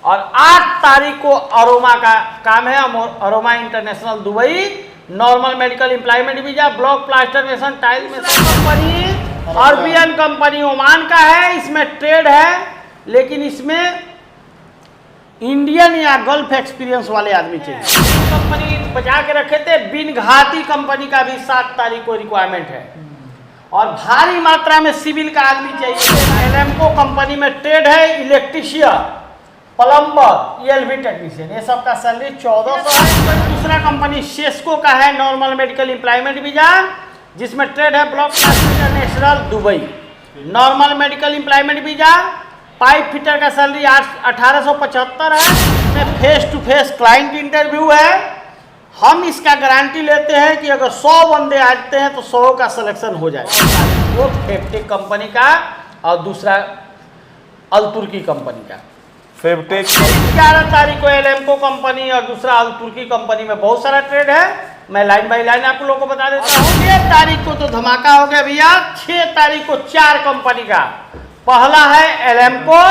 और 8 तारीख को अरोमा का काम है, aroma international Dubai, normal medical employment visa, block plaster mason tile mason company, Arabian company Oman का है, इसमें ट्रेड है, लेकिन इसमें इंडियन या गल्फ एक्सपीरियंस वाले आदमी चाहिए। कंपनी बचा के रखे थे, बिन घाती कंपनी का भी 7 तारीख को रिक्वायरमेंट है और भारी मात्रा में सिविल का आदमी चाहिए। एलएमको कंपनी में ट्रेड है, इलेक्ट्रीशियन, प्लम्बर, ELV टेक्नीशियन, ये सब का सैलरी 1400 है। दूसरा कंपनी सेस्को का है, नॉर्मल मेडिकल एम्प्लॉयमेंट वीजा, जिसमें ट्रेड है block international Dubai, normal medical employment visa, pipe fitter का सैलरी 1875 है। इसमें face to face client interview है। हम इसका गारंटी लेते हैं कि अगर 100 बंदे आते हैं तो 100 का सिलेक्शन हो जाए। वो फेबटेक कंपनी का और दूसरा अल तुर्की कंपनी का। फेबटेक 11 तारीख को एलएमको कंपनी और दूसरा अल तुर्की कंपनी में बहुत सारा ट्रेड है, मैं लाइन बाई लाइन आप लोगों को बता देता हूँ। 6 तारीख को तो धमाका हो गया भैया। 6 तारीख को 4 कंपनी का, पहला है एलएमको,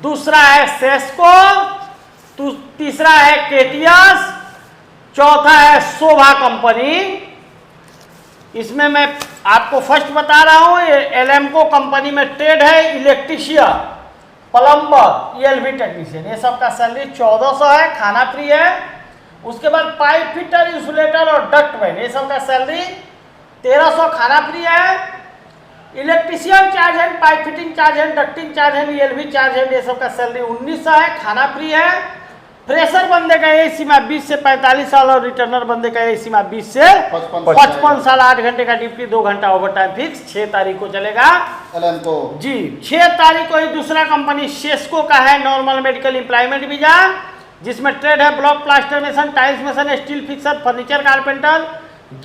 दूसरा है सेस्को, तीसरा है केटीएस, चौथा है शोभा कंपनी। इसमें मैं आपको फर्स्ट बता रहा हूं, एलएमको कंपनी में ट्रेड है, इलेक्ट्रीशियन, प्लम्बर, ELV टेक्नीशियन, ये सब का सैलरी 1400 है, खाना फ्री है। उसके बाद पाइप फिटर, इंसुलेटर और डक्टमैन, ये सब का सैलरी 1300, खाना फ्री है। इलेक्ट्रीशियन चार्ज है, पाइप फिटिंग चार्ज है, डक्टिंग चार्ज है, ELV चार्ज है, ये सब का सैलरी 1900 है, खाना फ्री है। फ्रेशर बंदे का एज सीमा 20 से 45 साल और रिटर्नर बंदे का एज सीमा 20 से 55 साल। 8 घंटे का ड्यूटी, 2 घंटा ओवर टाइम फिक्स। 6 तारीख को चलेगा जी। 6 तारीख को ही दूसरा कंपनी सेस्को का है, नॉर्मल मेडिकल एम्प्लॉयमेंट वीजा, जिसमें ट्रेड है block plaster mason, tiles mason, steel fixer, furniture carpenter,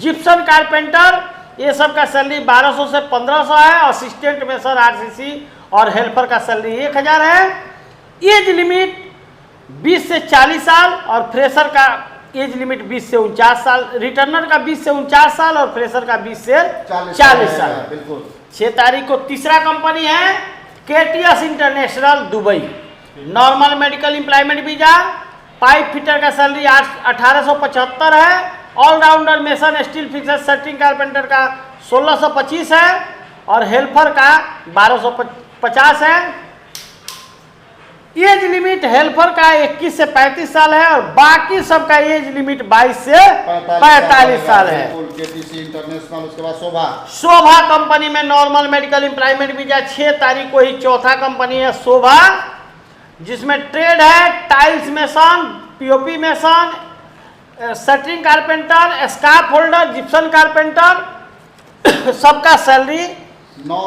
Gipson carpenter, ये सब का सैलरी 1200 से 1500 है। असिस्टेंट मेसन, RCC और हेल्पर का सैलरी 1000 है। एज लिमिट 20 से 40 साल और फ्रेशर का एज लिमिट 20 से 49 साल, रिटर्नर का 20 से 49 साल और फ्रेशर का 20 से 40 साल। बिल्कुल। 6 तारीख को तीसरा कंपनी है, KTS international Dubai, normal medical employment visa, pipe fitter का सैलरी 1875 है। Allrounder mason, steel fixer, shuttering carpenter का 1625 है और हेल्पर का 1250 है। एज लिमिट हेल्पर का 21 से 35 साल है और बाकी सबका एज लिमिट 22 से 45 साल है। इंटरनेशनल। उसके बाद शोभा, शोभा कंपनी में नॉर्मल मेडिकल एम्प्लॉयमेंट वीजा, 6 तारीख को ही चौथा कंपनी है शोभा, जिसमें ट्रेड है tiles mason, POP mason, shuttering carpenter, scarf holder, Gipson carpenter. सबका सैलरी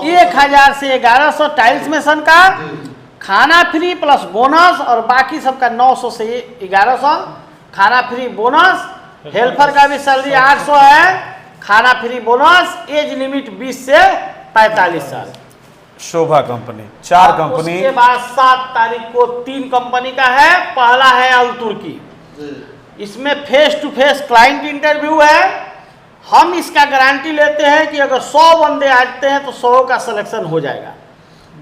1000 से 1100, टाइल्स मेसन का, खाना फ्री प्लस बोनस, और बाकी सबका 900 से 1100, खाना फ्री बोनस। हेल्पर का भी सैलरी 800 है, खाना फ्री बोनस। एज लिमिट 20 से 45 साल। शोभा कंपनी 4 कंपनी। उसके बाद 7 तारीख को 3 कंपनी का है, पहला है अल तुर्की, इसमें face to face client interview है। हम इसका गारंटी लेते हैं कि अगर 100 बंदे आते हैं तो 100 का सिलेक्शन हो जाएगा,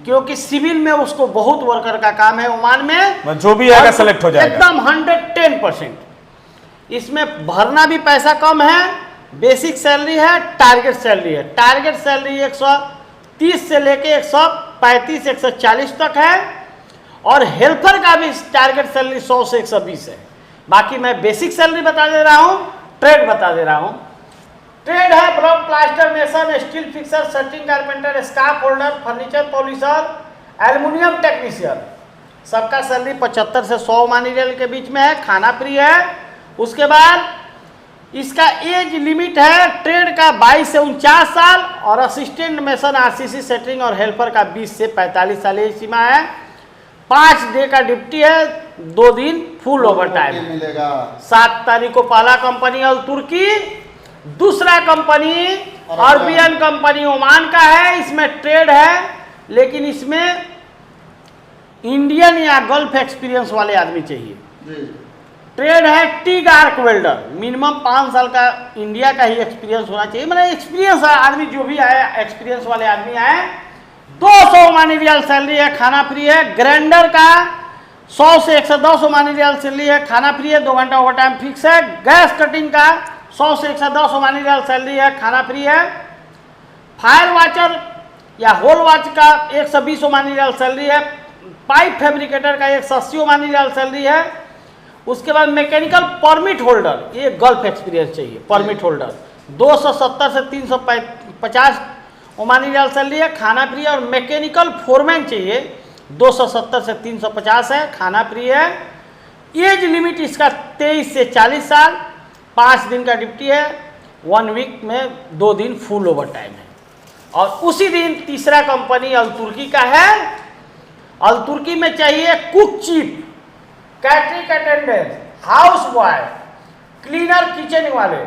क्योंकि सिविल में उसको बहुत वर्कर का काम है ओमान में, जो भी आएगा सेलेक्ट हो जाएगा एकदम 110%। इसमें भरना भी पैसा कम है, बेसिक सैलरी है, टारगेट सैलरी है। टारगेट सैलरी 130 से लेके 135 140 तक है और हेल्पर का भी टारगेट सैलरी 100 से 120 है। बाकी मैं बेसिक सैलरी बता दे रहा हूँ, ट्रेड बता दे रहा हूँ। ट्रेड है block plaster mason, steel fixer, shuttering carpenter, scarf holder, furniture polisher, aluminium technician. सबका सैलरी 75 से 100 मनीरियल के बीच में है, खाना फ्री है। उसके बाद इसका एज लिमिट है ट्रेड का 22 से 49 साल और असिस्टेंट मेसन, RCC, शटरिंग और हेल्पर का 20 से 45 साल एज सीमा है। 5 डे का ड्यूटी है, 2 दिन फुल ओवर टाइम मिलेगा। 7 तारीख को पहला कंपनी अल तुर्की, दूसरा कंपनी अरबियन कंपनी ओमान का है। इसमें ट्रेड है, लेकिन इसमें इंडियन या गल्फ एक्सपीरियंस वाले आदमी चाहिए। ट्रेड है टीग आर्क वेल्डर, मिनिमम 5 साल का इंडिया का ही एक्सपीरियंस होना चाहिए। मतलब एक्सपीरियंस आदमी जो भी आए, एक्सपीरियंस वाले आदमी आए। 200 मनी रियल सैलरी है, खाना फ्री है। ग्राइंडर का 100 से 110 ओमानी रियाल सैलरी है, खाना फ्री है, 2 घंटा ओवर टाइम फिक्स है। गैस कटिंग का 100 से 110 ओमानी रियाल सैलरी है, खाना फ्री है। फायर वॉचर या होल वॉच का 120 ओमानी रियाल सैलरी है। पाइप फैब्रिकेटर का 180 ओमानी रियाल सैलरी है। उसके बाद मैकेनिकल परमिट होल्डर, ये गल्फ एक्सपीरियंस चाहिए, परमिट होल्डर 270 से 350 ओमानी रियाल सैलरी है, खाना फ्री है। और मैकेनिकल फोरमैन चाहिए, 270 से 350 है, खाना फ्री है। एज लिमिट इसका 23 से 40 साल, 5 दिन का ड्यूटी है, 1 वीक में 2 दिन फुल ओवर टाइम है। और उसी दिन तीसरा कंपनी अल तुर्की का है। अल तुर्की में चाहिए cook chief, catering attendant, house boy, cleaner, kitchen वाले,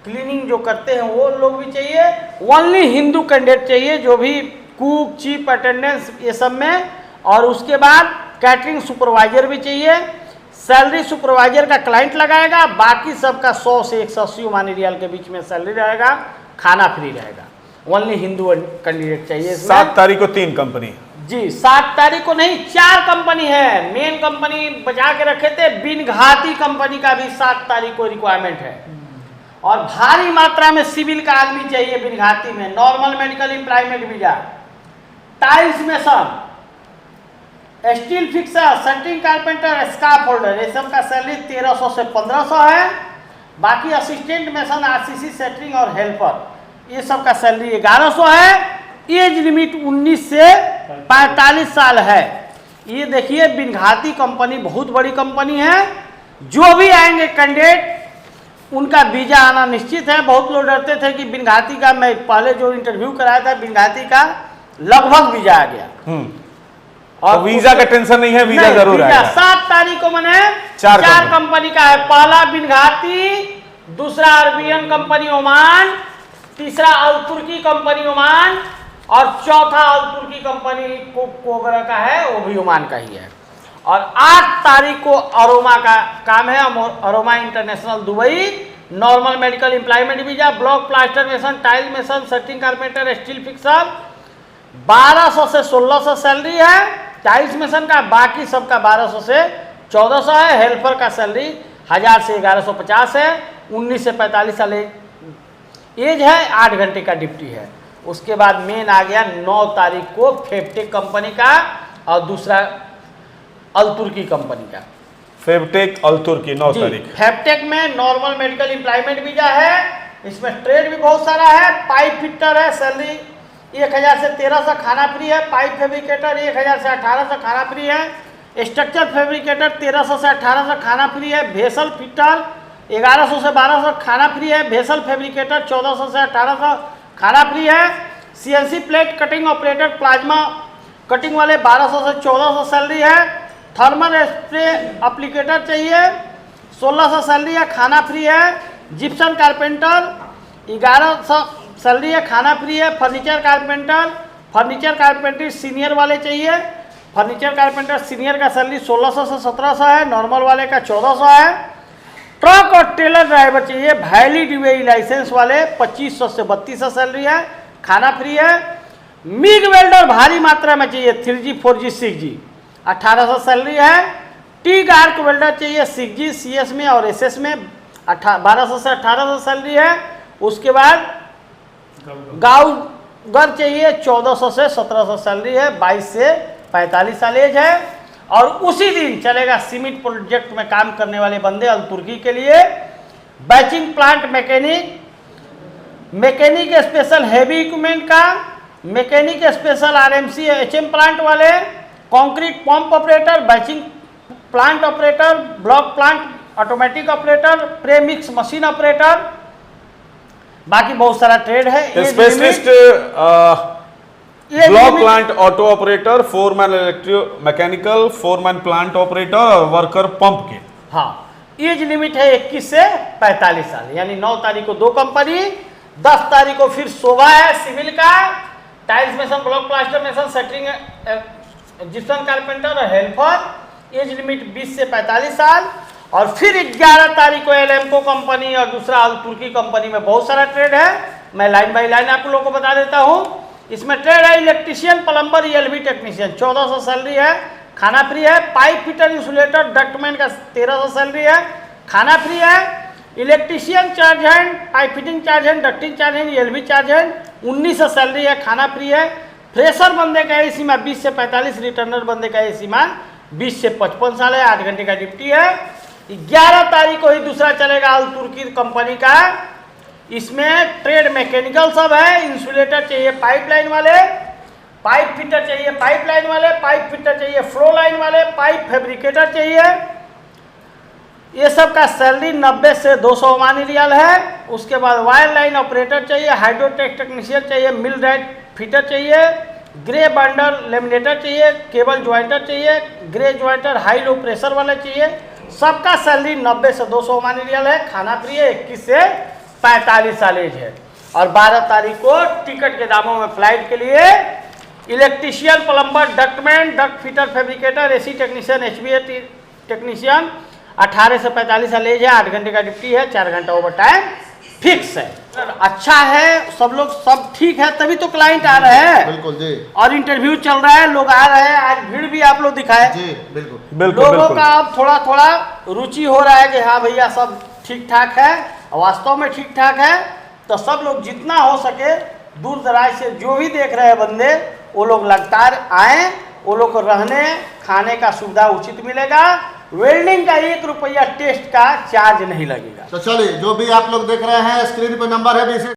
क्लीनिंग जो करते हैं वो लोग भी चाहिए। ओनली हिंदू कैंडिडेट चाहिए, जो भी कुक, चीफ, अटेंडेंस ये सब में। और उसके बाद कैटरिंग सुपरवाइजर भी चाहिए। सैलरी सुपरवाइजर का क्लाइंट लगाएगा, बाकी सबका 100 से 180 ओमानी रियाल के बीच में सैलरी रहेगा, खाना फ्री रहेगा। ओनली हिंदू कैंडिडेट चाहिए। 7 तारीख को 3 कंपनी जी, 7 तारीख को नहीं, 4 कंपनी है। मेन कंपनी बचा के रखे थे, बिन घाती कंपनी का भी 7 तारीख को रिक्वायरमेंट है। और भारी मात्रा में सिविल का आदमी चाहिए बिन घाती में। Normal medical employment visa, tiles mason, steel fixer, centering carpenter, scaffolder, ये सब का सैलरी 1300 से 1500 है। बाकी असिस्टेंट मेसन, आरसीसी, सेंटरिंग और हेल्पर, ये सब का सैलरी 1100 है। एज लिमिट 19 से 45 साल है। ये देखिए, बिन घाती कंपनी बहुत बड़ी कंपनी है। जो भी आएंगे कैंडिडेट, उनका वीजा आना निश्चित है। बहुत लोग डरते थे कि बिन घाती का, मैं पहले जो इंटरव्यू कराया था बिन घाती का, लगभग वीजा आ गया। और वीजा का टेंशन नहीं है, वीजा जरूर आएगा। 7 तारीख को मैंने 4 कंपनी का है। पहला बिन घाती, दूसरा अरबियन कंपनी ओमान, तीसरा अल तुर्की कंपनी ओमान, और चौथा अल तुर्की कंपनी कोबरा का है, वो भी ओमान का ही है। और 8 तारीख को अरोमा का काम है, aroma international Dubai. Normal medical employment visa, block plaster mason, tile mason, setting carpenter, steel fixer, 1200 से 1600 सैलरी है। टाइल्स मेसन का, बाकी सबका 1200 से 1400 है। हेल्पर का सैलरी 1000 से 1150 है। 19 से 45 साल एज है, 8 घंटे का ड्यूटी है। उसके बाद मेन आ गया 9 तारीख को फेबटेक कंपनी का, और दूसरा अल तुर्की कंपनी का। फेबटेक अल तुर्की 9 तारीख। फेबटेक में नॉर्मल मेडिकल एम्प्लॉयमेंट वीजा है। इसमें ट्रेड भी बहुत सारा है। पाइप फिटर है, सैलरी 1000 से 1300, खाना फ्री है। पाइप फैब्रिकेटर 1000 से 1800, खाना फ्री है। स्ट्रक्चर फैब्रिकेटर 1300 से 1800, खाना फ्री है। भेसल फिटर 1100 से 1200, खाना फ्री है। भेसल फैब्रिकेटर 1400 से 1800, खाना फ्री है। CNC plate cutting operator, plasma cutting वाले 1200 से 1400 सैलरी है। थर्मल स्प्रे एप्लीकेटर चाहिए, 1600 सैलरी है, खाना फ्री है। जिप्सन कारपेंटर 1100 सैलरी है, खाना फ्री है। फर्नीचर कारपेंटर सीनियर वाले चाहिए। फर्नीचर कारपेंटर सीनियर का सैलरी 1600 से 1700 है, नॉर्मल वाले का 1400 है। ट्रक और ट्रेलर ड्राइवर चाहिए, वैलिड यूएई लाइसेंस वाले 2500 से 3200 सैलरी है, खाना फ्री है। मिग वेल्डर भारी मात्रा में चाहिए, 3G 4G 6G 1800 सैलरी है। टीग आर्क वेल्डर चाहिए 6G CS में और SS में 1200 से 1800 सैलरी है। उसके बाद गाउगर चाहिए 1400 से 1700 सैलरी है, 22 से 45 साल एज है। और उसी दिन चलेगा सीमेंट प्रोजेक्ट में काम करने वाले बंदे अल तुर्की के लिए। Batching plant mechanic special heavy equipment का, mechanic special RMC HM plant वाले, concrete pump operator, batching plant operator, block plant automatic operator, premix machine operator, बाकी बहुत सारा ट्रेड है। Specialist block plant auto operator, foreman electro mechanical, foreman plant operator और worker pump के। हाँ, age limit है 21 से 45 साल। यानी 9 तारीख को 2 कंपनी, 10 तारीख को फिर शोभा है सिविल का, tiles mason, block plaster mason, centering, gypsum carpenter और हेल्पर। एज लिमिट 20 से 45 साल। और फिर 11 तारीख को एलएमको कंपनी और दूसरा अल तुर्की कंपनी में बहुत सारा ट्रेड है। मैं लाइन बाई लाइन आप लोगों को बता देता हूँ। इसमें ट्रेड है electrician, plumber, ELV technician, 1400 salary है, खाना फ्री है। पाइप फिटर, इंसुलेटर, डक्टमैन का 1300 सैलरी है, खाना फ्री है। इलेक्ट्रीशियन चार्ज है, पाइप फिटिंग चार्ज है, डक्टिंग चार्ज है, एलबी चार्ज है, 1900 सैलरी है, खाना फ्री है। फ्रेशर बंदे का एज सीमा 20 से 45, रिटर्नर बंदे का एज सीमा 20 से 55 साल है, 8 घंटे का ड्यूटी है। 11 तारीख को ही दूसरा चलेगा अल तुर्की कंपनी का। इसमें ट्रेड मैकेनिकल सब है। इंसुलेटर चाहिए पाइपलाइन वाले, पाइप फिटर चाहिए पाइपलाइन वाले, पाइप फिटर चाहिए फ्लो लाइन वाले, पाइप फैब्रिकेटर चाहिए। ये सब का सैलरी 90 से 200 ओमानी रियाल है। उसके बाद वायर लाइन ऑपरेटर चाहिए, हाइड्रोटेक टेक्नीशियन चाहिए, मिल राइट फिटर चाहिए, ग्रे बंडर लेमिनेटर चाहिए, केबल ज्वाइंटर चाहिए, ग्रे ज्वाइंटर हाई लो प्रेशर वाला चाहिए। सबका सैलरी 90 से 200 ओमानी रियाल है, खाना फ्री है। 21 से 45 साल एज है। और 12 तारीख को टिकट के दामों में फ्लाइट के लिए electrician, plumber, ductman, duct fitter, fabricator, AC technician, HbA technician 18 से 45 साल एज है, 8 घंटे का ड्यूटी है, 4 घंटा ओवर टाइम फिक्स है। अच्छा है, सब लोग सब ठीक है, तभी तो क्लाइंट आ रहे हैं। बिल्कुल जी, और इंटरव्यू चल रहा है, लोग आ रहे हैं। आज भीड़ भी आप लोग दिखाए जी बिल्कुल बिल्कुल लोगों बिल्कुल का अब थोड़ा थोड़ा रुचि हो रहा है कि हाँ भैया सब ठीक ठाक है, वास्तव में ठीक ठाक है। तो सब लोग जितना हो सके दूर दराज से जो भी देख रहे हैं बंदे, वो लोग लगातार आए, वो लोग को रहने खाने का सुविधा उचित मिलेगा। वेल्डिंग का 1 रुपया टेस्ट का चार्ज नहीं लगेगा। तो चलिए, जो भी आप लोग देख रहे हैं स्क्रीन पे नंबर है,